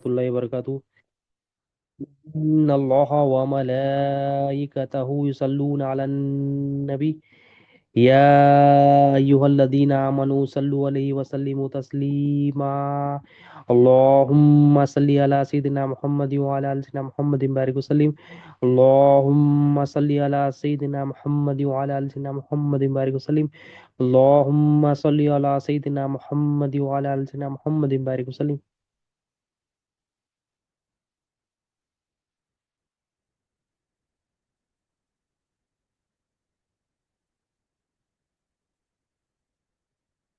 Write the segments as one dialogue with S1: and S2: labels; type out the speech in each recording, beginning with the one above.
S1: الله وبركاته. إن الله وملائكته يصلون على النبي يا أيها الذين آمنوا صلوا عليه وسلموا تسليما. اللهم صل على سيدنا محمد وعلى آل سيدنا محمد بارك وسلم. اللهم صل على سيدنا محمد وعلى آل سيدنا محمد بارك وسلم. اللهم صل على سيدنا محمد وعلى آل سيدنا محمد بارك وسلم.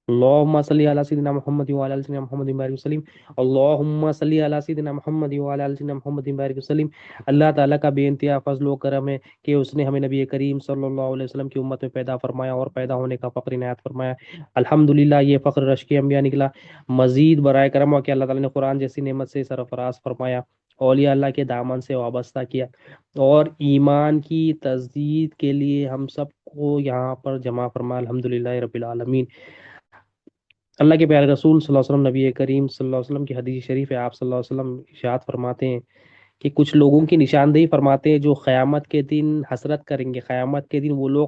S1: اللهم صل على سيدنا محمد وعلى ال سيدنا محمد بارك وسلم. اللهم صل على سيدنا محمد وعلى ال سيدنا محمد بارك وسلم. اللہ تعالیٰ کا بے انتہا فضل و کرم ہے کہ اس نے ہمیں نبی کریم صلی اللہ علیہ وسلم کی امت میں پیدا فرمایا اور پیدا ہونے کا فخر عنایت فرمایا. الحمدللہ یہ فخر رشک انبیاء نکلا. مزید برائے کرم ہوا کہ اللہ تعالیٰ نے قرآن جیسی نعمت سے سرفراز فرمایا, اولیاء اللہ کے دامن سے وابستہ کیا, اور ایمان کی تجدید کے لیے ہم سب کو یہاں پر جمع فرمایا. الحمدللہ رب العالمین. اللہ کے پیارے رسول صلی اللہ علیہ وسلم, نبی کریم صلی اللہ علیہ وسلم کی حدیث شریف ہے. آپ صلی اللہ علیہ وسلم ارشاد فرماتے ہیں کہ کچھ لوگوں کی نشاندہی فرماتے ہیں جو قیامت کے دن حسرت کریں گے, قیامت کے دن وہ لوگ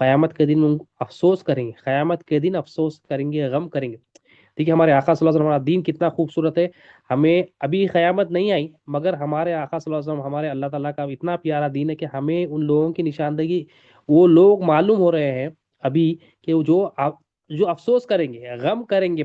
S1: قیامت کے دن افسوس کریں گے, قیامت کے دن افسوس کریں گے, غم کریں گے. دیکھیے ہمارے آقا صلی اللہ علیہ وسلم, ہمارا دین کتنا خوبصورت ہے. ہمیں ابھی قیامت نہیں آئی مگر ہمارے آقا صلی اللہ علیہ وسلم, ہمارے اللہ تعالیٰ کا اتنا پیارا دین ہے کہ ہمیں ان لوگوں کی نشاندہی, وہ لوگ معلوم ہو رہے ہیں ابھی کہ وہ جو افسوس کریں گے, غم کریں گے,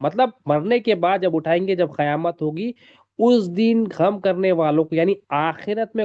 S1: مطلب مرنے کے بعد جب اٹھائیں گے, جب قیامت ہوگی, اس دن غم کرنے والوں کو, یعنی آخرت میں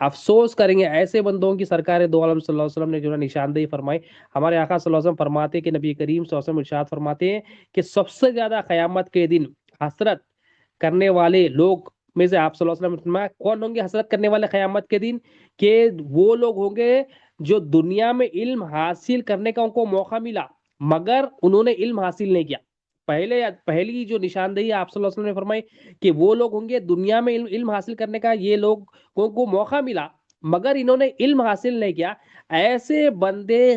S1: افسوس کریں گے, ایسے بندوں کی سرکار دو عالم صلی اللہ علیہ وسلم نے جو ہے نشاندہی فرمائی. ہمارے آقا صلی اللہ علیہ وسلم فرماتے ہیں کہ نبی کریم صلی اللہ علیہ وسلم ارشاد فرماتے ہیں کہ سب سے زیادہ قیامت کے دن حسرت کرنے والے لوگ میں سے آپ صلی اللہ علیہ وسلم نے فرمایا کون ہوں گے حسرت کرنے والے قیامت کے دن, کہ وہ لوگ ہوں گے جو دنیا میں علم حاصل کرنے کا ان کو موقع ملا مگر انہوں نے علم حاصل نہیں کیا. پہلی جو نشاندہی آپ صلی اللہ علیہ وسلم نے فرمائی کہ وہ لوگ ہوں گے دنیا میں علم حاصل کرنے کا یہ لوگوں کو موقع ملا مگر انہوں نے علم حاصل نہیں کیا. ایسے بندے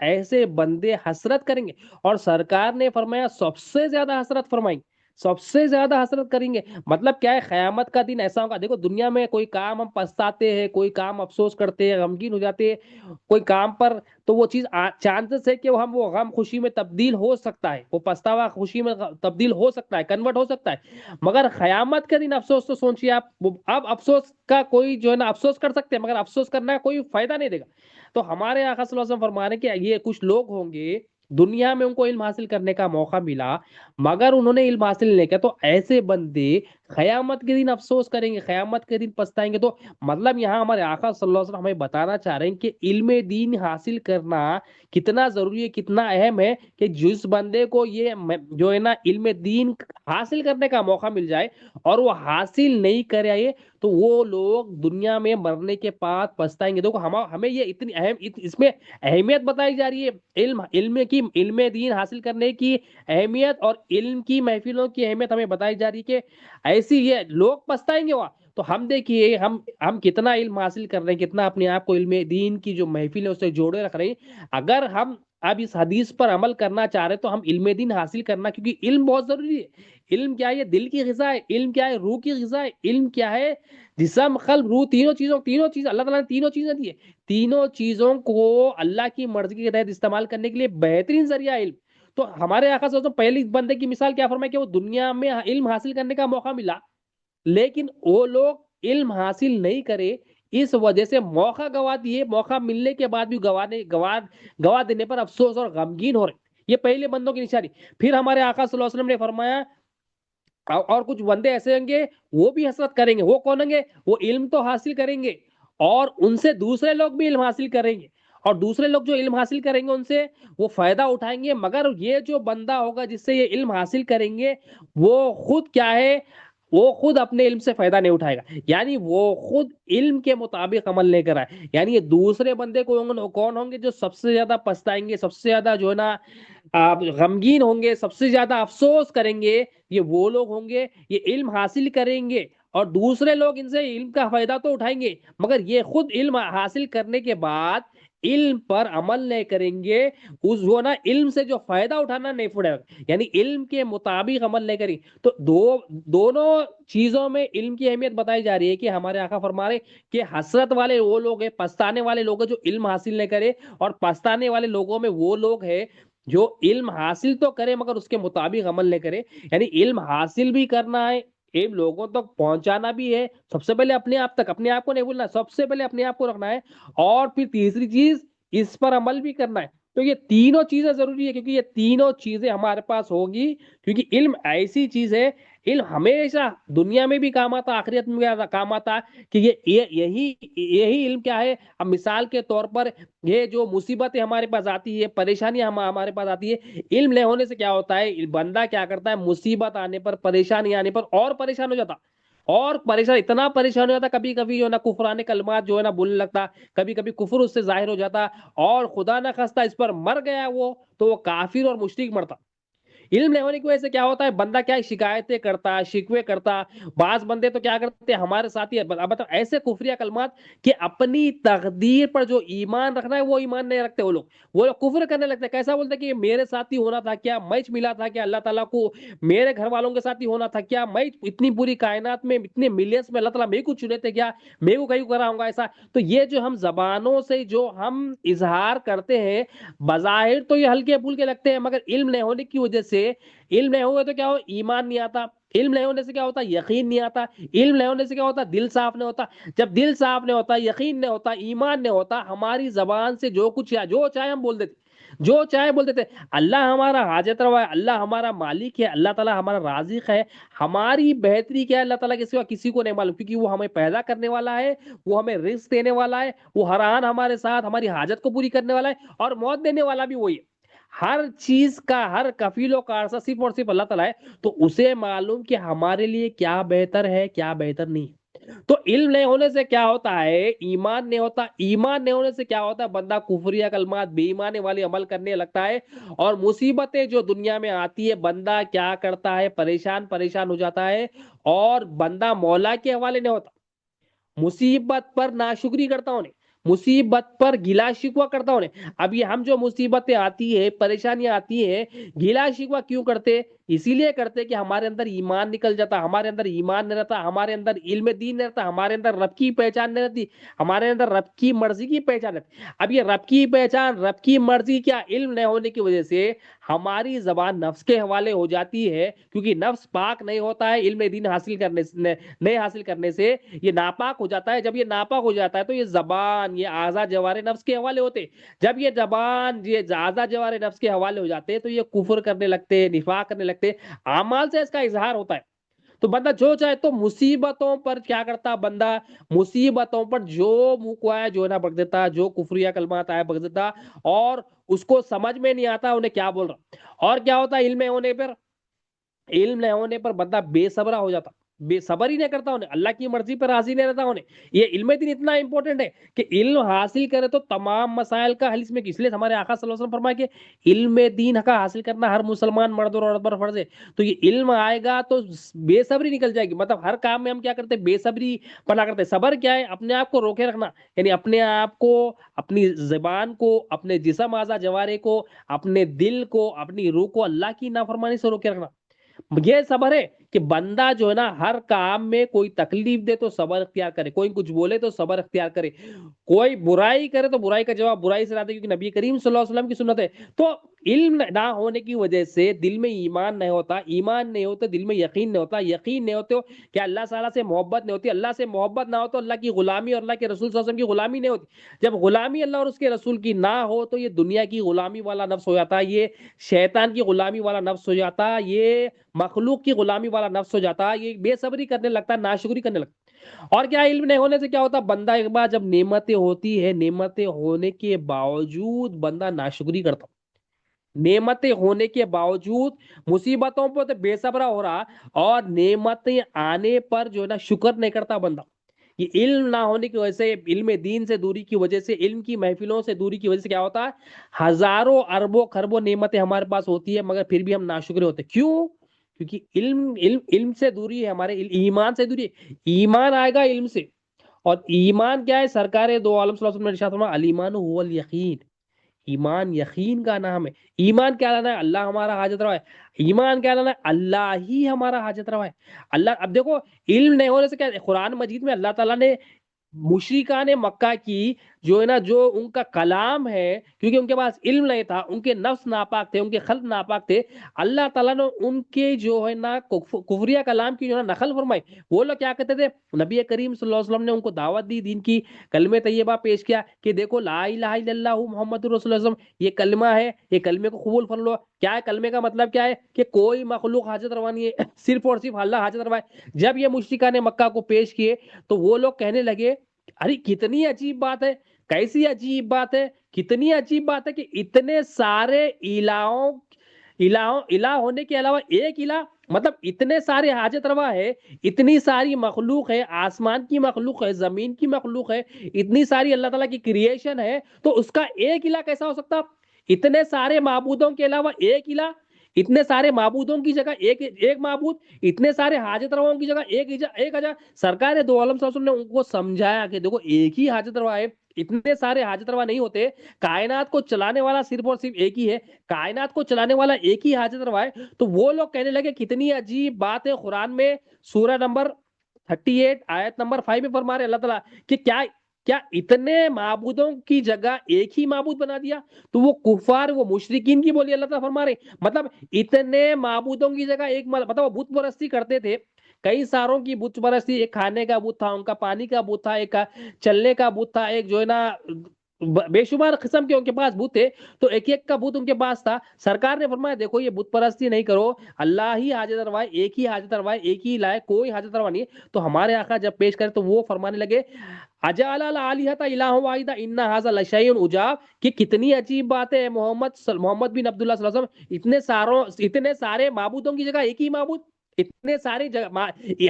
S1: ایسے بندے حسرت کریں گے. اور سرکار نے فرمایا سب سے زیادہ حسرت فرمائیں, سب سے زیادہ حسرت کریں گے. مطلب کیا ہے, قیامت کا دن ایسا ہوگا. دیکھو دنیا میں کوئی کام ہم پچھتاتے ہیں, کوئی کام افسوس کرتے ہیں, غمگین ہو جاتے ہیں کوئی کام پر, تو وہ چیز چانسز ہے کہ وہ غم خوشی میں تبدیل ہو سکتا ہے, وہ پچھتاوا خوشی میں تبدیل ہو سکتا ہے, کنورٹ ہو سکتا ہے. مگر قیامت کے دن افسوس تو سوچیے آپ, اب افسوس کا کوئی جو ہے نا افسوس کر سکتے ہیں مگر افسوس کرنا کوئی فائدہ نہیں دے گا. تو ہمارے آقا صلی اللہ علیہ وسلم فرما رہے ہیں کہ یہ کچھ لوگ ہوں گے دنیا میں ان کو علم حاصل کرنے کا موقع ملا مگر انہوں نے علم حاصل نہیں کیا, تو ایسے بندے قیامت کے دن افسوس کریں گے, قیامت کے دن پچھتائیں گے. تو مطلب یہاں ہمارے آقا صلی اللہ علیہ وسلم ہمیں بتانا چاہ رہے ہیں کہ علم دین حاصل کرنا کتنا ضروری ہے, کتنا اہم ہے, کہ جس بندے کو یہ جو ہے نا علم دین حاصل کرنے کا موقع مل جائے اور وہ حاصل نہیں کرے تو وہ لوگ دنیا میں مرنے کے بعد پچھتائیں گے. دیکھو ہمیں یہ اتنی اہم اس میں اہمیت بتائی جا رہی ہے, علم دین حاصل کرنے کی اہمیت اور علم کی محفلوں کی اہمیت ہمیں بتائی جا رہی ہے کہ ایسی یہ لوگ پچھتائیں گے وہاں. تو ہم دیکھیے ہم کتنا علم حاصل کر رہے ہیں, کتنا اپنے آپ کو علم دین کی جو محفل ہے اسے جوڑے رکھ رہے ہیں. اگر ہم اب اس حدیث پر عمل کرنا چاہ رہے تو ہم علم دین حاصل کرنا, کیونکہ علم بہت ضروری ہے. علم کیا ہے, یہ دل کی غذا ہے. علم کیا ہے, روح کی غذا ہے. علم کیا ہے, جسم قلب روح تینوں چیز اللہ تعالیٰ نے تینوں چیزیں دی ہے. تینوں چیزوں کو اللہ کی مرضی کے تحت استعمال کرنے کے لیے بہترین ذریعہ ہے علم. تو ہمارے آقا صلی اللہ علیہ وسلم پہلی بندے کی مثال کیا فرمائے کہ وہ دنیا میں علم حاصل کرنے کا موقع ملا لیکن وہ لوگ علم حاصل نہیں کرے, اس وجہ سے موقع گوا دیے, موقع ملنے کے بعد بھی گوا دینے پر افسوس اور غمگین ہو رہے. یہ پہلے بندوں کی نشانی. پھر ہمارے آقا صلی اللہ علیہ وسلم نے فرمایا اور کچھ بندے ایسے ہوں گے وہ بھی حسرت کریں گے. وہ کون ہوں گے, وہ علم تو حاصل کریں گے اور ان سے دوسرے لوگ بھی علم حاصل کریں گے, اور دوسرے لوگ جو علم حاصل کریں گے ان سے وہ فائدہ اٹھائیں گے. مگر یہ جو بندہ ہوگا جس سے یہ علم حاصل کریں گے وہ خود کیا ہے, وہ خود اپنے علم سے فائدہ نہیں اٹھائے گا, یعنی وہ خود علم کے مطابق عمل نہیں کرا ہے. یعنی یہ دوسرے بندے کو کون ہوں گے جو سب سے زیادہ پچھتائیں گے, سب سے زیادہ جو ہے نا آپ غمگین ہوں گے, سب سے زیادہ افسوس کریں گے. یہ وہ لوگ ہوں گے یہ علم حاصل کریں گے اور دوسرے لوگ ان سے علم کا فائدہ تو اٹھائیں گے مگر یہ خود علم حاصل کرنے کے بعد علم پر عمل نہیں کریں گے، اس جو نا علم سے جو فائدہ اٹھانا نہیں پڑے گا، یعنی علم کے مطابق عمل نہیں کریں تو دونوں چیزوں میں علم کی اہمیت بتائی جا رہی ہے کہ ہمارے آقا فرما رہے کہ حسرت والے وہ لوگ ہیں، پچھتانے والے لوگ ہیں جو علم حاصل نہیں کرے، اور پچھتانے والے لوگوں میں وہ لوگ ہیں جو علم حاصل تو کرے مگر اس کے مطابق عمل نہیں کرے۔ یعنی علم حاصل بھی کرنا ہے، علم لوگوں تک پہنچانا بھی ہے، سب سے پہلے اپنے آپ تک، اپنے آپ کو نہیں بھولنا، سب سے پہلے اپنے آپ کو رکھنا ہے، اور پھر تیسری چیز اس پر عمل بھی کرنا ہے۔ تو یہ تینوں چیزیں ضروری ہے، کیونکہ یہ تینوں چیزیں ہمارے پاس ہوگی، کیونکہ علم ایسی چیز ہے، علم ہمیشہ دنیا میں بھی کام آتا، آخرت میں بھی کام آتا، کہ یہی علم کیا ہے؟ اب مثال کے طور پر یہ جو مصیبتیں ہمارے پاس آتی ہے، پریشانیاں ہمارے پاس آتی ہے، علم نہیں ہونے سے کیا ہوتا ہے؟ بندہ کیا کرتا ہے؟ مصیبت آنے پر، پریشانی آنے پر اور پریشان ہو جاتا، اور پریشان، اتنا پریشان ہو جاتا، کبھی کبھی جو ہے نا کفرانے کلمات جو ہے نا بولنے لگتا، کبھی کبھی کفر اس سے ظاہر ہو جاتا، اور خدا نہ خواستہ اس پر مر گیا وہ، تو وہ کافر اور مشرک مرتا۔ علم نہیں ہونے کی وجہ سے کیا ہوتا ہے؟ بندہ کیا شکایتیں کرتا، شکوے کرتا، بعض بندے تو کیا کرتے ہیں ہمارے ساتھی مطلب ایسے کفریہ کلمات کہ اپنی تقدیر پر جو ایمان رکھنا ہے وہ ایمان نہیں رکھتے، وہ لوگ کفر کرنے لگتے ہیں۔ کیسا بولتے ہیں کہ یہ میرے ساتھی ہونا تھا کیا؟ میچ ملا تھا کیا اللہ تعالیٰ کو؟ میرے گھر والوں کے ساتھ ہی ہونا تھا کیا؟ میں اتنی پوری کائنات میں اتنے ملینس میں اللہ تعالیٰ میرے کو چنے تھے کیا؟ میں کو کہیں کرا ہوں گا ایسا؟ تو یہ جو ہم زبانوں سے جو ہم اظہار کرتے ہیں، بظاہر تو یہ ہلکے پھلکے لگتے ہیں، مگر علم نہیں ہونے کی وجہ سے، علم نہیں ہوگا تو کیا ہو؟ ایمان نہیں آتا، علم نہیں ہونے سے کیا ہوتا؟ یقین نہیں آتا، علم نہیں ہونے سے کیا ہوتا؟ دل صاف نہیں ہوتا، جب دل صاف نہیں ہوتا، یقین نہیں ہوتا، ایمان نہیں ہوتا، ہماری زبان سے جو کچھ یا جو چاہے ہم بول دیتے، جو چاہے بول دیتے۔ اللہ ہمارا حاجت روا ہے، اللہ ہمارا مالک ہے، اللہ تعالیٰ ہمارا رازق ہے، ہماری بہتری کیا ہے اللہ تعالیٰ کے سوا کسی کو نہیں معلوم، کیونکہ وہ ہمیں پیدا کرنے والا ہے، وہ ہمیں رزق دینے والا ہے، وہ ہر آن ہمارے ساتھ ہماری حاجت کو پوری کرنے والا ہے، اور موت دینے والا بھی وہی ہے۔ ہر چیز کا، ہر کفیل و کارسا صرف اور صرف اللہ تعالیٰ ہے، تو اسے معلوم کہ ہمارے لیے کیا بہتر ہے، کیا بہتر نہیں ہے۔ تو علم نہیں ہونے سے کیا ہوتا ہے؟ ایمان نہیں ہوتا، ایمان نہیں ہونے سے کیا ہوتا ہے؟ بندہ کفریہ کلمات، بے ایمانی والے عمل کرنے لگتا ہے، اور مصیبتیں جو دنیا میں آتی ہے بندہ کیا کرتا ہے؟ پریشان پریشان ہو جاتا ہے، اور بندہ مولا کے حوالے نہیں ہوتا، مصیبت پر ناشکری کرتا ہوں، مصیبت پر گلا شکوہ کرتا ہوں۔ اب یہ ہم جو مصیبتیں آتی ہے، پریشانیاں آتی ہے، گلا شکوہ کیوں کرتے؟ اسی لیے کرتے کہ ہمارے اندر ایمان نکل جاتا، ہمارے اندر ایمان نہیں رہتا، ہمارے اندر علم دین نہیں رہتا، ہمارے اندر رب کی پہچان نہیں رہتی، ہمارے اندر رب کی مرضی کی پہچان رہتی۔ اب یہ رب کی پہچان، رب کی مرضی کیا علم نہیں ہونے کی وجہ سے ہماری زبان نفس کے حوالے ہو جاتی ہے، کیونکہ نفس پاک نہیں ہوتا ہے علم دین حاصل کرنے سے، نہیں حاصل کرنے سے یہ ناپاک ہو جاتا ہے۔ جب یہ ناپاک ہو جاتا ہے تو یہ زبان، یہ اعضاء جوارح نفس کے حوالے ہوتے، جب یہ زبان، یہ اعضاء جوارح نفس کے حوالے ہو جاتے ہیں تو یہ کفر کرنے لگتے ہیں، نفاق کرنے لگتے ہیں، اعمال سے اس کا اظہار ہوتا ہے۔ تو بندہ جو چاہے تو مصیبتوں پر کیا کرتا بندہ؟ مصیبتوں پر جو منہ کو آیا جو ہے نا بک دیتا، جو کفریہ کلمات آیا بک دیتا، اور اس کو سمجھ میں نہیں آتا انہیں کیا بول رہا۔ اور کیا ہوتا ہے؟ علم نہیں ہونے پر بندہ بے صبرا ہو جاتا، بے صبر ہی نہیں کرتا انہیں، اللہ کی مرضی پر راضی نہیں رہتا انہیں۔ یہ علم دین اتنا امپورٹنٹ ہے کہ علم حاصل کرے تو تمام مسائل کا حل اس میں، اس لیے ہمارے آقا صلی اللہ علیہ وسلم فرمایا کہ علم دین کا حاصل کرنا ہر مسلمان مرد اور عورت پر فرض ہے۔ تو یہ علم آئے گا تو بے صبری نکل جائے گی، مطلب ہر کام میں ہم کیا کرتے ہیں؟ بے صبری پناہ کرتے ہیں۔ صبر کیا ہے؟ اپنے آپ کو روکے رکھنا، یعنی اپنے آپ کو، اپنی زبان کو، اپنے جسم اعضاء جوارح کو، اپنے دل کو، اپنی روح کو اللہ کی نافرمانی سے روکے رکھنا، یہ صبر ہے۔ کہ بندہ جو ہے نا ہر کام میں کوئی تکلیف دے تو صبر اختیار کرے، کوئی کچھ بولے تو صبر اختیار کرے، کوئی برائی کرے تو برائی کا جواب برائی سے لاتے، کیونکہ نبی کریم صلی اللہ علیہ وسلم کی سنت ہے۔ تو علم نہ ہونے کی وجہ سے دل میں ایمان نہیں ہوتا، ایمان نہیں ہوتا دل میں یقین نہیں ہوتا، یقین نہیں ہوتے کہ اللہ تعالیٰ سے محبت نہیں ہوتی، اللہ سے محبت نہ ہو تو اللہ کی غلامی اور اللہ کے رسول صلی اللہ علیہ وسلم کی غلامی نہیں ہوتی۔ جب غلامی اللہ اور اس کے رسول کی نہ ہو تو یہ دنیا کی غلامی والا نفس ہو جاتا ہے، یہ شیطان کی غلامی والا نفس ہو جاتا ہے، یہ مخلوق کی غلامی والا نفس ہو جاتا ہے، یہ بے صبری کرنے لگتا ہے، ناشکری کرنے لگتا ہے۔ اور کیا علم نہیں ہونے سے کیا ہوتا ہے؟ بندہ ایک بار جب نعمتیں ہوتی ہے، نعمتیں ہونے کے باوجود بندہ ناشکری کرتا، نعمتیں ہونے کے باوجود مصیبتوں پر تو بے صبرا ہو رہا، اور نعمتیں آنے پر جو ہے نا شکر نہیں کرتا بندہ۔ یہ علم نہ ہونے کی وجہ سے، علم دین سے دوری کی وجہ سے، علم کی محفلوں سے دوری کی وجہ سے کیا ہوتا ہے؟ ہزاروں اربوں خربوں نعمتیں ہمارے پاس ہوتی ہے مگر پھر بھی ہم ناشکر ہوتے، کیوں؟ کیونکہ علم سے دوری ہے، ہمارے ایمان سے دوری ہے۔ ایمان آئے گا علم سے، اور ایمان کیا ہے؟ سرکار دو عالم صلی اللہ علیہ وسلم نے ارشاد فرمایا الایمان هو الیقین، ایمان یقین کا نام ہے۔ ایمان کیا لانا ہے؟ اللہ ہمارا حاجت روا ہے۔ ایمان کیا لانا ہے؟ اللہ ہی ہمارا حاجت روا ہے۔ اللہ، اب دیکھو علم نہیں ہونے سے کیا، قرآن مجید میں اللہ تعالیٰ نے مشرکان مکہ کی جو ہے نا، جو ان کا کلام ہے، کیونکہ ان کے پاس علم نہیں تھا، ان کے نفس ناپاک تھے، ان کے خلق ناپاک تھے، اللہ تعالیٰ نے ان کے جو ہے نا کفریہ کلام کی جو ہے نا نقل فرمائی۔ وہ لوگ کیا کہتے تھے؟ نبی کریم صلی اللہ علیہ وسلم نے ان کو دعوت دی، دین کی کلمہ طیبہ پیش کیا کہ دیکھو لا الہ الا اللہ محمد رسول اللہ، یہ کلمہ ہے، یہ کلمے کو قبول کر لو۔ کیا ہے کلمے کا مطلب؟ کیا ہے کہ کوئی مخلوق حاجت روا نہیں ہے، صرف اور صرف اللہ حاجت روا ہے۔ جب یہ مشرکان مکہ کو پیش کیے تو وہ لوگ کہنے لگے ارے کتنی عجیب بات ہے، کیسی عجیب بات ہے، کتنی عجیب بات ہے کہ اتنے سارے الہ ہونے کے علاوہ ایک الہ، مطلب اتنے سارے حاجت روا ہے، اتنی ساری مخلوق ہے، آسمان کی مخلوق ہے، زمین کی مخلوق ہے، اتنی ساری اللہ تعالیٰ کی کریشن ہے، تو اس کا ایک الہ کیسا ہو سکتا؟ اتنے سارے معبودوں کے علاوہ ایک الہ، اتنے سارے معبودوں کی جگہ ایک معبود، اتنے سارے حاجت رواؤں کی جگہ ایک اجا۔ سرکار دو عالم صلی اللہ علیہ وسلم نے ان کو سمجھایا کہ دیکھو ایک ہی حاجت روا ہے، اتنے سارے حاجت روا نہیں ہوتے، کائنات کو چلانے والا صرف اور صرف ایک ہی ہے، کائنات کو چلانے والا ایک ہی حاجت روا ہے۔ تو وہ لوگ کہنے لگے کتنی عجیب بات ہے، قرآن میں سورہ نمبر 38 آیت نمبر 5 میں فرما رہے اللہ تعالیٰ کہ کیا کیا اتنے معبودوں کی جگہ ایک ہی معبود بنا دیا؟ تو وہ کفار، وہ مشرکین کی بولی اللہ تعالیٰ فرما رہے، مطلب اتنے معبودوں کی جگہ ایک، مطلب وہ بت پرستی کرتے تھے، کئی ساروں کی بت پرستی، ایک کھانے کا بت تھا، ان کا پانی کا بت تھا، ایک کا چلنے کا بت تھا، ایک جو ہے نا بے شمار قسم کے ان کے پاس بت تھے، تو ایک ایک کا بت ان کے پاس تھا۔ سرکار نے فرمایا دیکھو یہ بت پرستی نہیں کرو، اللہ ہی حاجت روا ہے، ایک ہی حاجت روا ہے، ایک ہی لائے، کوئی حاجت روا نہیں ہے۔ تو ہمارے آقا جب پیش کرے تو وہ فرمانے لگے اجعل الالہۃ الہ واحدہ ان ھذا لشیء عجاب، کہ کتنی عجیب بات ہے محمد بن عبداللہ صلی اللہ علیہ وسلم، اتنے سارے معبودوں کی جگہ ایک ہی معبود، اتنے سارے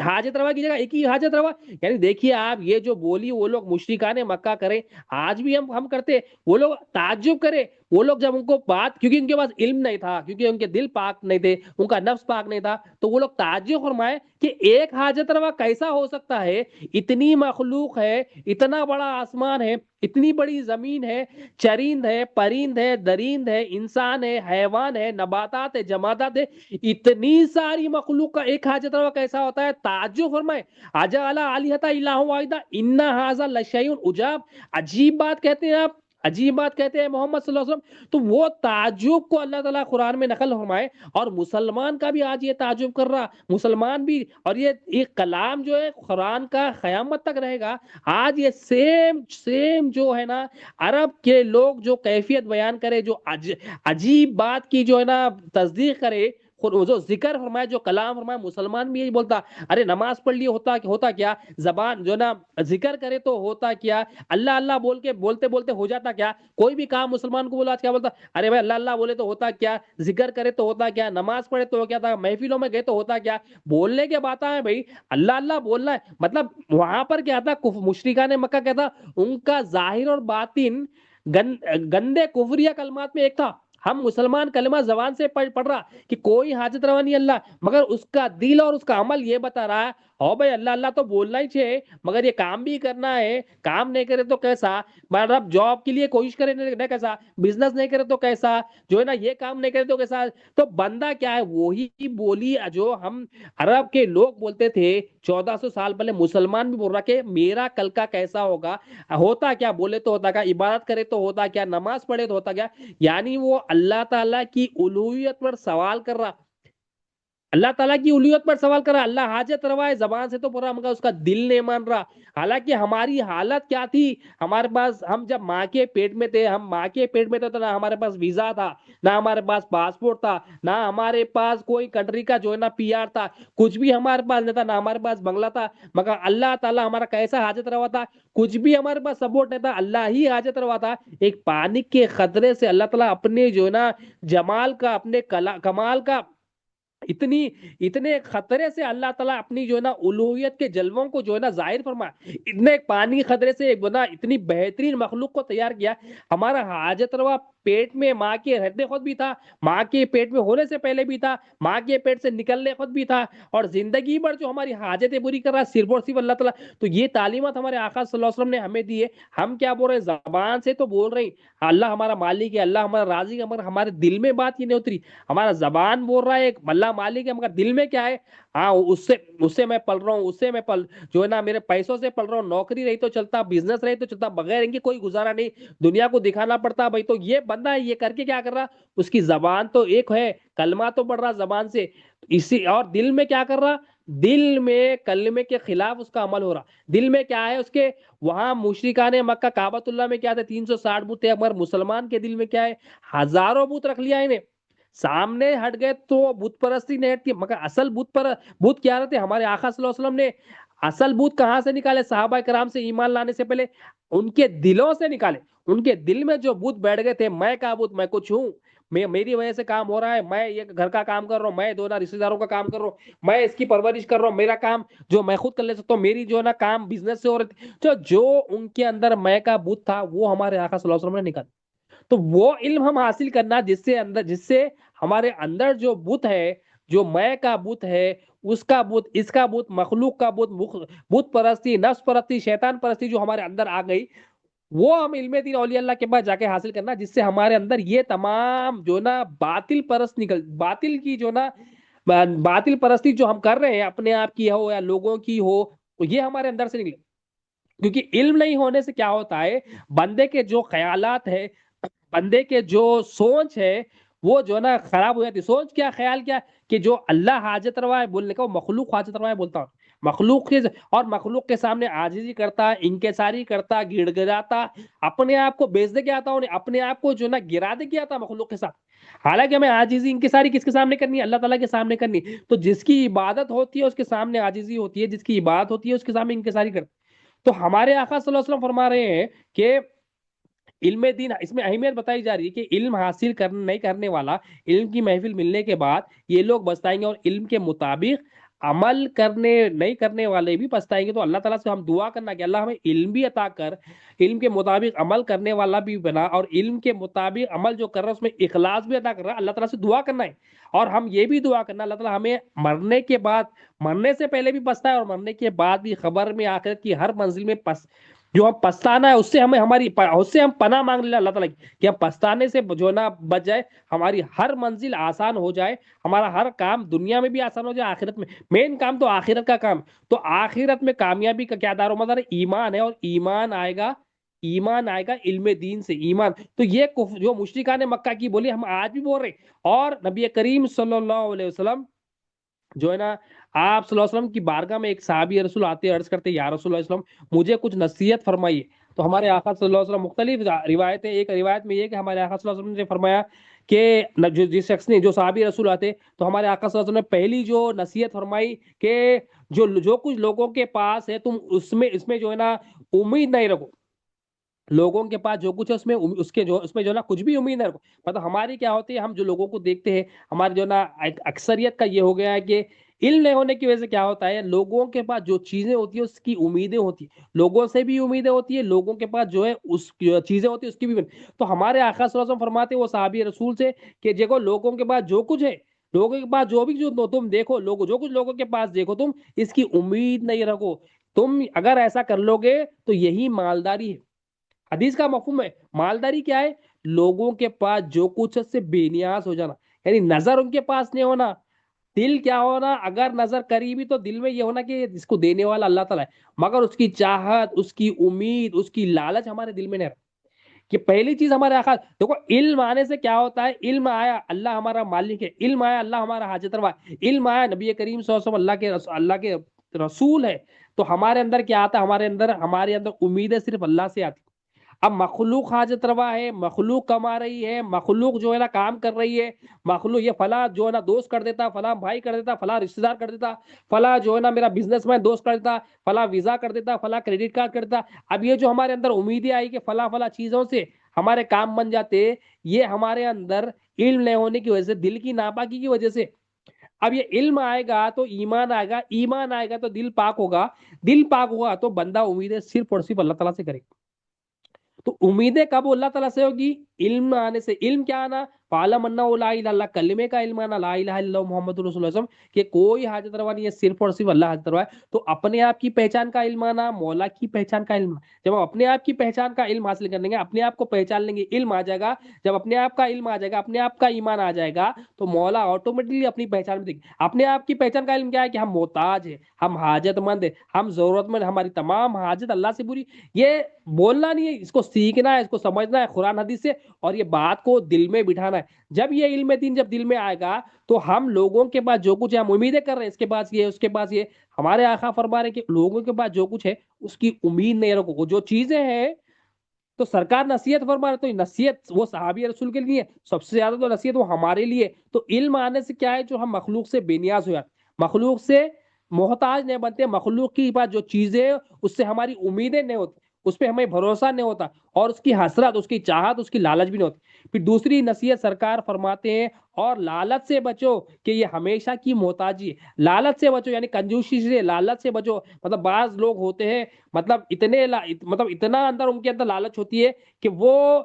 S1: حاجت روا کی جگہ ایک ہی حاجت روا۔ یعنی دیکھیے آپ، یہ جو بولی وہ لوگ مشرکان مکہ کرے، آج بھی ہم کرتے، وہ لوگ تعجب کرے، وہ لوگ جب ان کو بات، کیونکہ ان کے پاس علم نہیں تھا، کیونکہ ان کے دل پاک نہیں تھے، ان کا نفس پاک نہیں تھا، تو وہ لوگ تعجب فرمائے کہ ایک حاجت روا کیسا ہو سکتا ہے؟ اتنی مخلوق ہے، اتنا بڑا آسمان ہے، اتنی بڑی زمین ہے، چرند ہے، پرند ہے، درند ہے، انسان ہے، حیوان ہے، نباتات ہے، جمادات ہے، اتنی ساری مخلوق کا ایک حاجت روا کیسا ہوتا ہے؟ تعجب فرمائے اجعل الہۃ الہ واحدہ ان ھذا لشیء عجاب، عجیب بات کہتے ہیں آپ، عجیب بات کہتے ہیں محمد صلی اللہ علیہ وسلم۔ تو وہ تعجب کو اللہ تعالیٰ قرآن میں نقل فرمائے، اور مسلمان کا بھی آج یہ تعجب کر رہا، مسلمان بھی، اور یہ کلام جو ہے قرآن کا قیامت تک رہے گا۔ آج یہ سیم جو ہے نا عرب کے لوگ جو کیفیت بیان کرے، جو عجیب بات کی جو ہے نا تصدیق کرے، جو ذکر فرمائے، جو کلام فرمائے، مسلمان بھی یہی بولتا ارے نماز پڑھ لیے ہوتا کیا، زبان جو نا ذکر کرے تو ہوتا کیا، اللہ اللہ بول کے بولتے بولتے ہو جاتا کیا، کوئی بھی کام مسلمان کو بولا آج کیا بولتا، ارے بھائی اللہ اللہ بولے تو ہوتا کیا، ذکر کرے تو ہوتا کیا، نماز پڑھے تو کیا تھا، محفلوں میں گئے تو ہوتا کیا، بولنے کے بات ہے بھائی، اللہ اللہ بولنا ہے، مطلب وہاں پر کیا تھا، مشرکان مکہ کیا تھا، ان کا ظاہر اور باطن گندے کفریہ کلمات میں ایک تھا۔ ہم مسلمان کلمہ زبان سے پڑھ رہا کہ کوئی حاجت روا نہیں اللہ، مگر اس کا دل اور اس کا عمل یہ بتا رہا ہے او بھائی اللہ اللہ تو بولنا ہی چاہیے، مگر یہ کام بھی کرنا ہے، کام نہیں کرے تو کیسا، مطلب جاب کے لیے کوشش کرے نہ کیسا، بزنس نہیں کرے تو کیسا، جو ہے نا یہ کام نہیں کرے تو کیسا۔ تو بندہ کیا ہے، وہی بولی جو ہم عرب کے لوگ بولتے تھے 1400 سال پہلے، مسلمان بھی بول رہا کہ میرا کل کا کیسا ہوگا، ہوتا کیا، بولے تو ہوتا کیا، عبادت کرے تو ہوتا کیا، نماز پڑھے تو ہوتا کیا، یعنی وہ اللہ تعالیٰ کی الوہیت پر سوال کر رہا، اللہ تعالیٰ کی الوہیت پر سوال کر رہا، اللہ حاجت روا ہے، زبان سے تو پورا، مگر اس کا دل نہیں مان رہا۔ حالانکہ ہماری حالت کیا تھی، ہمارے پاس، ہم جب ماں کے پیٹ میں تھے، ہم ماں کے پیٹ میں تھے تو نہ ہمارے پاس ویزا تھا، نہ ہمارے پاس پاسپورٹ تھا، نہ ہمارے پاس کوئی کنٹری کا جو ہے نا پی آر تھا، کچھ بھی ہمارے پاس نہیں تھا، نہ ہمارے پاس بنگلہ تھا، مگر اللہ تعالیٰ ہمارا کیسا حاجت روا تھا، کچھ بھی ہمارے پاس سپورٹ نہیں تھا، اللہ ہی حاجت روا تھا۔ ایک پانی کے خطرے سے اللہ تعالیٰ اپنے جو ہے نا جمال کا، اپنے کمال کا، اتنے خطرے سے اللہ تعالیٰ اپنی جو ہے نا الوہیت کے جلووں کو جو ہے نا ظاہر فرمایا، اتنے پانی خطرے سے ایک بنا اتنی بہترین مخلوق کو تیار کیا، ہمارا حاجت روا پیٹ میں ماں کے رہتے خود بھی تھا, ماں کے پیٹ میں ہونے سے پہلے بھی تھا, ماں کے پیٹ سے نکلنے خود بھی تھا, اور زندگی بھر جو ہماری حاجتیں پوری کر رہا ہے صرف اور صرف اللہ تعالیٰ. تو یہ تعلیمات ہمارے آقا صلی اللہ علیہ وسلم نے ہمیں دی ہے. ہم کیا بول رہے ہیں, زبان سے تو بول رہے ہیں اللہ ہمارا مالک ہے, اللہ ہمارا رازق ہے, مگر ہمارے دل میں بات یہ نہیں اتری. ہمارا زبان بول رہا ہے اللہ مالک ہے, مگر دل میں کیا ہے, ہاں اس سے میں پل رہا ہوں, اس سے میں جو ہے نا میرے پیسوں سے پل رہا ہوں, نوکری رہی تو چلتا, بزنس رہی تو چلتا, بغیر ان کے کوئی گزارا نہیں, دنیا کو دکھانا پڑتا بھائی. تو یہ بندہ ہے, یہ کر کے کیا کر رہا, اس کی زبان تو ایک ہے, کلمہ تو پڑھ رہا زبان سے, اسی اور دل میں کیا کر رہا, دل میں کلمے کے خلاف اس کا عمل ہو رہا. دل میں کیا ہے اس کے, وہاں مشرکان مکہ کعبۃ اللہ میں کیا تھے, 360 بت تھے, مگر مسلمان کے دل میں کیا ہے, ہزاروں بت رکھ لیا انہیں. سامنے ہٹ گئے تو بت پرستی نہیں ہٹتی, مگر اصل بت کیا رہتے, ہمارے آقا صلی اللہ علیہ وسلم نے اصل بت کہاں سے نکالے, صحابہ کرام سے ایمان لانے سے پہلے ان کے دلوں سے نکالے. ان کے دل میں جو بت بیٹھ گئے تھے, میں کا بت, میں کچھ ہوں, میری وجہ سے کام ہو رہا ہے, میں یہ گھر کا کام کر رہا ہوں, میں دو رشتے داروں کا کام کر رہا ہوں, میں اس کی پرورش کر رہا ہوں, میرا کام جو میں خود کر لے سکتا ہوں, میری جو ہے نا کام بزنس سے ہو رہی تھی. تو جو ان کے اندر میں کا بت تھا وہ ہمارے آقا صلی اللہ علیہ وسلم نے نکالا. تو وہ علم ہم حاصل کرنا جس سے ہمارے اندر جو بت ہے, جو میں کا بت ہے, اس کا بت, اس کا بت, مخلوق کا بت, بت پرستی, نفس پرستی, شیطان پرستی جو ہمارے اندر آ گئی, وہ ہم علم دین اولیاء اللہ کے پاس جا کے حاصل کرنا, جس سے ہمارے اندر یہ تمام جو نا باطل پرست باطل کی جو نا باطل پرستی جو ہم کر رہے ہیں, اپنے آپ کی ہو یا لوگوں کی ہو, یہ ہمارے اندر سے نکلے. کیونکہ علم نہیں ہونے سے کیا ہوتا ہے, بندے کے جو خیالات ہے, بندے کے جو سوچ ہے, وہ جو نا خراب ہو جاتی. سوچ کیا, خیال کیا, کہ جو اللہ حاجت روا ہے بولنے کا, وہ مخلوق حاجت روا ہے بولتا ہوں. مخلوق کے اور مخلوق کے سامنے عاجزی کرتا, انکساری کرتا, گڑ گڑاتا, اپنے آپ کو بیچ دے کے آتا ہوں, اپنے آپ کو جو نا گرا دے کے آتا مخلوق کے ساتھ. حالانکہ ہمیں عاجزی انکساری کس کے سامنے کرنی ہے, اللہ تعالیٰ کے سامنے کرنی. تو جس کی عبادت ہوتی ہے اس کے سامنے عاجزی ہوتی ہے, جس کی عبادت ہوتی ہے اس کے سامنے انکساری کرتی. تو ہمارے آقا صلی اللہ علیہ وسلم فرما رہے ہیں کہ علم دین, اس میں اہمیت بتائی جا رہی ہے کہ علم حاصل نہیں کرنے والا, علم کی محفل ملنے کے بعد یہ لوگ بچتائیں گے, اور علم کے مطابق عمل کرنے نہیں کرنے والے بھی پچھتائیں گے. تو اللہ تعالیٰ سے ہم دعا کرنا کہ اللہ ہمیں علم بھی عطا کر, علم کے مطابق عمل کرنے والا بھی بنا, اور علم کے مطابق عمل جو کر رہا ہے اس میں اخلاص بھی عطا کر رہا ہے. اللہ تعالیٰ سے دعا کرنا ہے, اور ہم یہ بھی دعا کرنا اللہ تعالیٰ ہمیں مرنے کے بعد, مرنے سے پہلے بھی پچھتائے اور مرنے کے بعد بھی خبر میں آخرت کی ہر منزل میں جو ہم پچھتانا ہے اس سے ہمیں اس سے ہم پناہ مانگ لیں اللہ تعالیٰ کی, کہ ہم پچھتانے سے جو نا بچ جائے, ہماری ہر منزل آسان ہو جائے, ہمارا ہر کام دنیا میں بھی آسان ہو جائے, آخرت میں. مین کام تو آخرت کا کام. تو آخرت میں کامیابی کا کیا دار و مدار, ایمان ہے, اور ایمان آئے گا علم دین سے. ایمان تو یہ جو مشرکان مکہ کی بولی ہم آج بھی بول رہے ہیں. اور نبی کریم صلی اللہ علیہ وسلم جو ہے نا, آپ صلی اللہ علیہ وسلم کی بارگاہ میں ایک صحابی رسول آتے عرض کرتے, یا رسول اللہ علیہ وسلم مجھے کچھ نصیحت فرمائیے. تو ہمارے آقا صلی اللہ علیہ وسلم, مختلف روایتیں, ایک روایت میں یہ کہ ہمارے آقا صلی اللہ علیہ وسلم نے فرمایا کہ جس شخص نے, جو صحابی رسول آتے, تو ہمارے آقا صلی اللہ علیہ وسلم نے پہلی جو نصیحت فرمائی کہ جو کچھ لوگوں کے پاس ہے تم اس میں جو ہے نا امید نہیں رکھو. لوگوں کے پاس جو کچھ ہے اس میں جو نا کچھ بھی امید نہ رکھو. مطلب ہماری کیا ہوتی ہے, ہم جو لوگوں کو دیکھتے ہیں, ہماری جو نا اکثریت کا یہ ہو گیا ہے کہ علم نہیں ہونے کی وجہ سے کیا ہوتا ہے, لوگوں کے پاس جو چیزیں ہوتی ہیں اس کی امیدیں ہوتی ہیں, لوگوں سے بھی امیدیں ہوتی ہے, لوگوں کے پاس جو ہے اس چیزیں ہوتی ہیں اس کی بھی. تو ہمارے آقا صلی اللہ علیہ وسلم فرماتے ہیں وہ صحابی رسول سے کہ دیکھو لوگوں کے پاس جو کچھ ہے, لوگوں کے پاس جو بھی جو تم دیکھو, جو کچھ لوگوں کے پاس دیکھو, تم اس کی امید نہیں رکھو. تم اگر ایسا کر لو گے تو یہی مالداری ہے. حدیث کا مفہوم ہے مالداری کیا ہے, لوگوں کے پاس جو کچھ ہے سے بے نیاز ہو جانا, یعنی نظر ان کے پاس نہیں ہونا, دل کیا ہونا, اگر نظر قریبی تو دل میں یہ ہونا کہ اس کو دینے والا اللہ تعالیٰ ہے, مگر اس کی چاہت, اس کی امید, اس کی لالچ ہمارے دل میں نہیں رہا. کہ پہلی چیز ہمارے آقا دیکھو, علم آنے سے کیا ہوتا ہے, علم آیا اللہ ہمارا مالک ہے, علم آیا اللہ ہمارا حاجت روا ہے, علم آیا نبی کریم صلی اللہ علیہ وسلم اللہ کے رسول ہے, تو ہمارے اندر کیا آتا ہے, ہمارے اندر امیدیں صرف اللہ سے آتی. اب مخلوق حاجت روا ہے, مخلوق کما رہی ہے, مخلوق جو ہے نا کام کر رہی ہے, مخلوق یہ فلاں جو ہے نا دوست کر دیتا, فلاں بھائی کر دیتا, فلاں رشتے دار کر دیتا, فلاں جو ہے نا میرا بزنس مین دوست کر دیتا, فلاں ویزا کر دیتا, فلاں کریڈٹ کارڈ کر دیتا. اب یہ جو ہمارے اندر امیدیں آئی کہ فلاں فلاں چیزوں سے ہمارے کام بن جاتے, یہ ہمارے اندر علم نہیں ہونے کی وجہ سے, دل کی ناپاکی کی وجہ سے. اب یہ علم آئے گا تو ایمان آئے گا, ایمان آئے گا تو دل پاک ہوگا, دل پاک ہوگا تو بندہ امیدیں صرف اور صرف اللہ تعالیٰ سے کرے. تو امیدیں کب اللہ تعالیٰ سے ہوگی؟ علم آنے سے۔ علم کیا آنا؟ فعلم انہ لا الہ الا اللہ، کلمے کا علم آنا، لا الہ الا اللہ محمد رسول اللہ صلی اللہ علیہ وسلم، کہ کوئی حاجت روا نہیں ہے صرف اور صرف اللہ حاجت روا ہے۔ تو اپنے آپ کی پہچان کا علم آنا، مولا کی پہچان کا علم۔ جب ہم اپنے آپ کی پہچان کا علم حاصل کر لیں گے، اپنے آپ کو پہچان لیں گے، علم آ جائے گا، جب اپنے آپ کا علم آ جائے گا، اپنے آپ کا ایمان آ جائے گا، تو مولا آٹومیٹکلی اپنی پہچان میں دیکھ۔ اپنے آپ کی پہچان کا علم کیا ہے؟ کہ ہم محتاج ہیں، ہم حاجت مند ہیں، ہم ضرورت مند، ہماری تمام حاجت اللہ سے پوری۔ یہ بولنا نہیں ہے، اس کو سیکھنا ہے، اس کو سمجھنا ہے قرآن حدیث سے، اور یہ بات کو دل میں بٹھانا ہے۔ جب یہ علم دین جب دل میں آئے گا، تو ہم لوگوں کے پاس جو کچھ ہے، ہم امیدیں کر رہے ہیں اس کے پاس یہ، اس کے پاس یہ، ہمارے آقا فرما رہے ہیں کہ لوگوں کے پاس جو کچھ ہے اس کی امید نہیں رکھو۔ جو چیزیں ہیں تو سرکار نصیحت فرما رہے، تو نصیحت وہ صحابی رسول کے لیے، سب سے زیادہ تو نصیحت وہ ہمارے لیے۔ تو علم آنے سے کیا ہے؟ جو ہم مخلوق سے بے نیاز ہو جاتے، مخلوق سے محتاج نہیں بنتے، مخلوق کی پاس جو چیزیں اس سے ہماری امیدیں نہیں ہوتی، اس پہ ہمیں بھروسہ نہیں ہوتا، اور اس کی حسرت، اس کی چاہت، اس کی لالچ بھی نہیں ہوتی۔ پھر دوسری نصیحت سرکار فرماتے ہیں، اور لالچ سے بچو کہ یہ ہمیشہ کی محتاجی ہے۔ لالچ سے بچو یعنی کنجوسی سے، لالچ سے بچو۔ مطلب بعض لوگ ہوتے ہیں، مطلب مطلب اتنا اندر ان کے اندر لالچ ہوتی ہے کہ وہ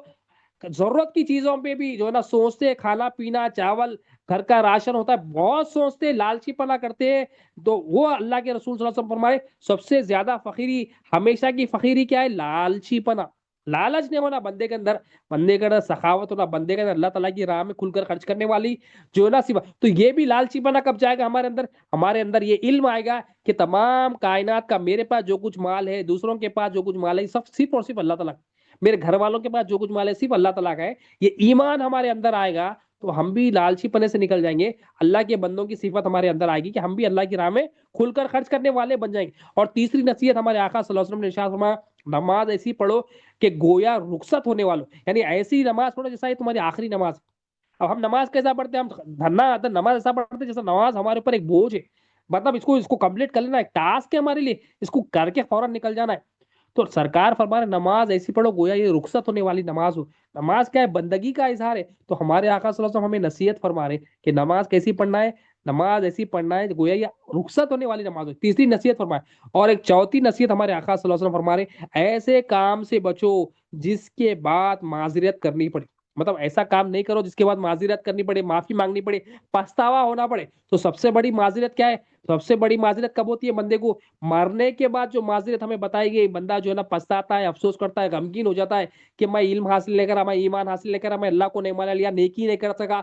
S1: ضرورت کی چیزوں پہ بھی جو ہے نا سوچتے ہیں، کھانا پینا، چاول، گھر کا راشن ہوتا ہے، بہت سوچتے ہیں، لالچی پنا کرتے ہیں۔ تو وہ اللہ کے رسول صلی اللہ علیہ وسلم فرمائے سب سے زیادہ فقیری، ہمیشہ کی فقیری کیا ہے؟ لالچی پنا۔ لالچ نہیں ہونا بندے کے اندر، بندے کے اندر سخاوت ہونا، بندے کے اندر اللہ تعالیٰ کی راہ میں کھل کر خرچ کرنے والی جو ہے نا صفت۔ تو یہ بھی لالچی پنا کب جائے گا ہمارے اندر؟ ہمارے اندر یہ علم آئے گا کہ تمام کائنات کا، میرے پاس جو کچھ مال ہے، دوسروں کے پاس جو کچھ مال ہے، سب صرف اور صرف اللہ تعالیٰ، میرے گھر والوں کے پاس جو کچھ مال ہے صرف اللہ تعالیٰ کا ہے۔ یہ ایمان ہمارے اندر آئے گا تو ہم بھی لالچی پنے سے نکل جائیں گے، اللہ کے بندوں کی صفت ہمارے اندر آئے گی کہ ہم بھی اللہ کی راہ میں کھل کر خرچ کرنے والے بن جائیں گے۔ اور تیسری نصیحت ہمارے آقا صلی اللہ علیہ وسلم نے ارشاد فرمایا، نماز ایسی پڑھو کہ گویا رخصت ہونے والوں، یعنی ایسی نماز پڑھو جیسا یہ تمہاری آخری نماز۔ اب ہم نماز کیسا پڑھتے ہیں؟ ہم دھرنا نماز ایسا پڑھتے ہیں جیسا نماز ہمارے اوپر ایک بوجھ ہے، مطلب اس کو کمپلیٹ کر لینا ایک ٹاسک ہے ہمارے لیے، اس کو کر کے فوراً نکل جانا ہے۔ تو سرکار فرما رہے نماز ایسی پڑھو گویا یہ رخصت ہونے والی نماز ہو۔ نماز کیا ہے؟ بندگی کا اظہار ہے۔ تو ہمارے آقا صلی اللہ علیہ وسلم ہمیں نصیحت فرما رہے کہ نماز کیسی پڑھنا ہے؟ نماز ایسی پڑھنا ہے گویا یہ رخصت ہونے والی نماز ہو۔ تیسری نصیحت فرمائے، اور ایک چوتھی نصیحت ہمارے آقا صلی اللہ علیہ وسلم فرما رہے ایسے کام سے بچو جس کے بعد معذرت کرنی پڑے۔ مطلب ایسا کام نہیں کرو جس کے بعد معذرت کرنی پڑے، معافی مانگنی پڑے، پچھتاوا ہونا پڑے۔ تو سب سے بڑی معذرت کیا ہے؟ سب سے بڑی معذرت کب ہوتی ہے بندے کو؟ مرنے کے بعد جو معذرت ہمیں بتائی گئی، بندہ جو ہے نا پچھتاتا ہے، افسوس کرتا ہے، غمگین ہو جاتا ہے کہ میں علم حاصل نہیں کرا، میں ایمان حاصل نہیں کرا، میں اللہ کو نہیں مانا لیا، نیکی نہیں کر سکا۔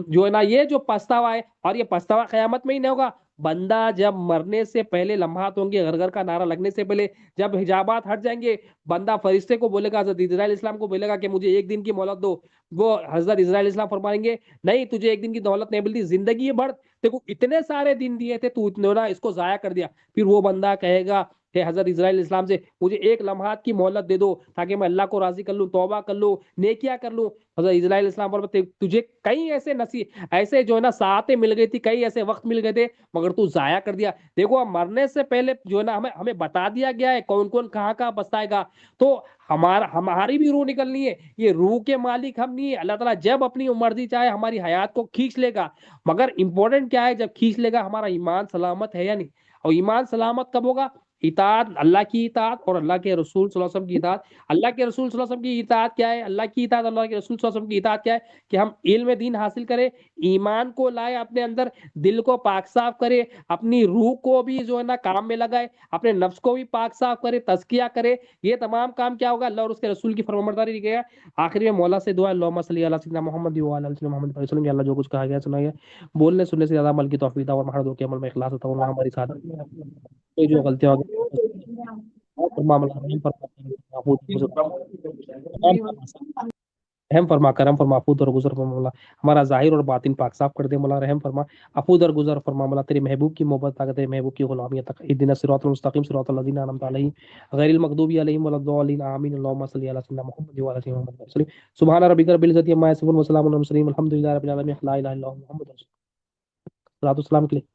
S1: جو ہے نا یہ جو پچھتاوا ہے، اور یہ پچھتاوا قیامت میں ہی نہیں ہوگا، بندہ جب مرنے سے پہلے لمحات ہوں گے، گھر گھر کا نعرہ لگنے سے پہلے جب حجابات ہٹ جائیں گے، بندہ فرشتے کو بولے گا، حضرت اسرائیل اسلام کو بولے گا کہ مجھے ایک دن کی مہلت دو۔ وہ حضرت اسرائیل اسلام فرمائیں گے نہیں، تجھے ایک دن کی دولت نہیں ملتی، زندگی بھر دیکھو اتنے سارے دن دیے تھے تو اتنے نا اس کو ضائع کر دیا۔ پھر وہ بندہ کہے گا کہ حضرت اسرائیل اسلام سے مجھے ایک لمحات کی مہلت دے دو تاکہ میں اللہ کو راضی کر لوں، توبہ کر لوں، نیکیاں کر لوں۔ حضرت اسرائیل اسلام پر تجھے کئی ایسے ایسے جو ہے نا ساعتیں مل گئی تھی، کئی ایسے وقت مل گئے تھے، مگر تو ضائع کر دیا۔ دیکھو اب مرنے سے پہلے جو ہے نا ہمیں بتا دیا گیا ہے کون کون کہاں کہاں پچھتائے گا۔ تو ہماری بھی روح نکلنی ہے، یہ روح کے مالک ہم نہیں ہے، اللہ تعالیٰ جب اپنی مرضی چاہے ہماری حیات کو کھینچ لے گا، مگر امپورٹنٹ کیا ہے؟ جب کھینچ لے گا ہمارا ایمان سلامت ہے یا نہیں۔ اور ایمان سلامت کب ہوگا؟ اطاعت، اللہ کی اطاعت اور اللہ کے رسول صلی اللہ علیہ وسلم کی اطاعت۔ اللہ کے رسول صلی اللہ علیہ وسلم کی اطاعت کیا ہے؟ اللہ کی اطاعت، اللہ کے رسول صلی اللہ علیہ وسلم کی اطاعت کیا ہے؟ کہ ہم علم دین حاصل کریں، ایمان کو لائے اپنے اندر، دل کو پاک صاف کرے، اپنی روح کو بھی جو ہے نا کام میں لگائے، اپنے نفس کو بھی پاک صاف کرے، تزکیہ کرے۔ یہ تمام کام کیا ہوگا؟ اللہ اور اس کے رسول کی فرمانبرداری کی گیا۔ آخری میں مولا سے دعا، اللہم صلی علی سیدنا محمد وعلی آل سیدنا محمد وسلم۔ اللہ جو کچھ کہا گیا سنا گیا، بولنے سننے سے زیادہ عمل کی توفیق تھا، اور ہمارے دو کے عمل میں اخلاص ہوتا ہے، ہماری ساتھ کوئی جو غلطیاں ہو گئی معاملہ رحم فرما، کرم فرما، افو در گزر فرما مولا، ہمارا ظاہر اور باطن پاک صاف کر دے مولا، رحم فرما، افو در گزر فرما مولا، تیرے محبوب کی محبت تک، تیرے محبوب کی غلامی تک، اهدنا الصراط المستقیم صراط الذین انعمت علیہم غیر المغضوب علیہم ولا الضالین آمین۔ اللهم صل علی سیدنا محمد وعلی سیدنا محمد وسلم، سبحان ربک رب العزة عما یصفون وسلام علی المرسلین والحمد للہ رب العالمین، لا الہ الا اللہ محمد رسول اللہ۔ السلام کے لیے